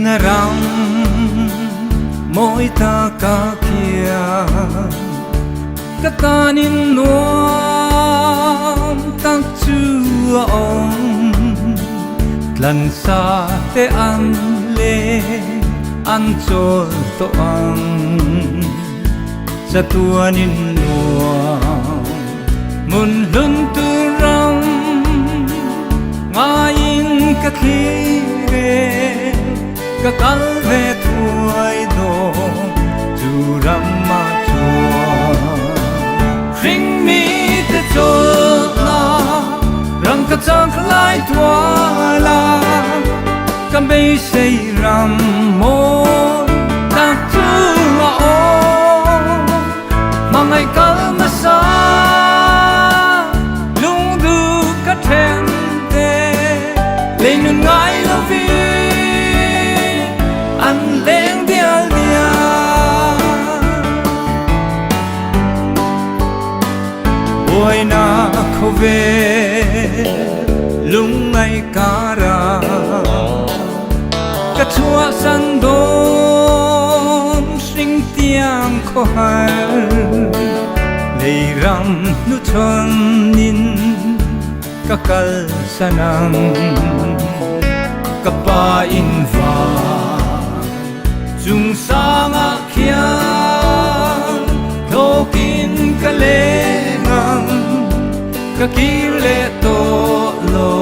na ram moi ta ka kia katanin nuam tak chu om tlan sa te an le an chol to ang sa tuanin nuam mun lun tu ram ngayin ka khire ka kal ve thuai do chu ram ma chua ring mi te chol na rang ka chang lai thua la kam be sei ram mo ta chu ma o mangai kal ma sa lung du ka then te lên nun ngai lo vi an leng dial dia oi na kho ve lung ngai kara ka chua san don sing tiang kho hai nei ram nu chon nin ka kal sanang ka pa in va chung sanga khian thokin ka le ngang ka ki le to lo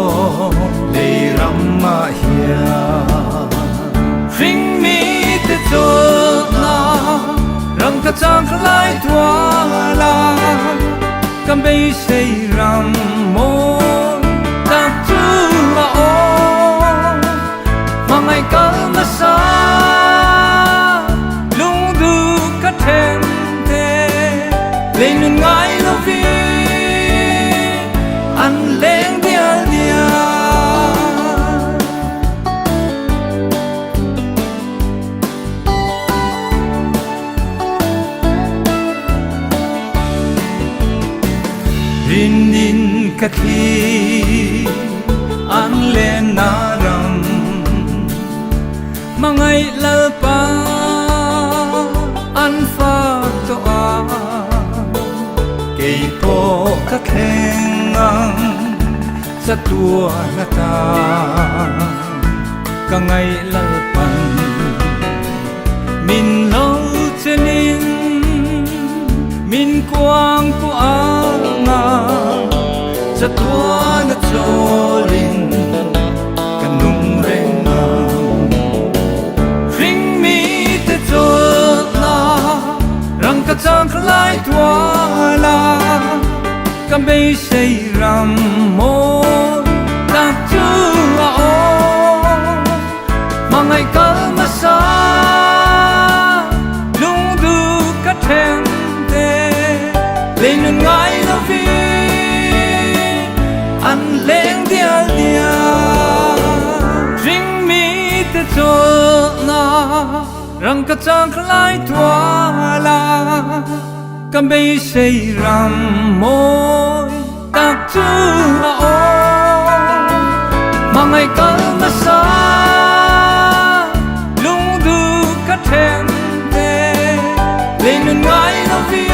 le ram ma hia ring mi te cho na rang ka chang lai tua la kam be sei ram mo ta chu ma o mangai kal ma sa lung du ka then te lên nun ngai lo vi an leng dial dia rin in ka thi an le na ram mangai lal pa an fa to a kei po ka khen ang sa tua na ta ka ngai lal pan min lo chenin min quang po anga sa tua na cholin kanung rengang ring mi te chol na rang ka chang lai tua la kam be sei ram mo ta chu ma o mangai kal ma sa lung du ka then te lên nun ngai lo vi an leng dial dia ring mi te chol na rang ka chang lai tua la kam be sei ram mo tak chu ma o mangai kal ma sa lung du ka then te lên nun ngai lo vi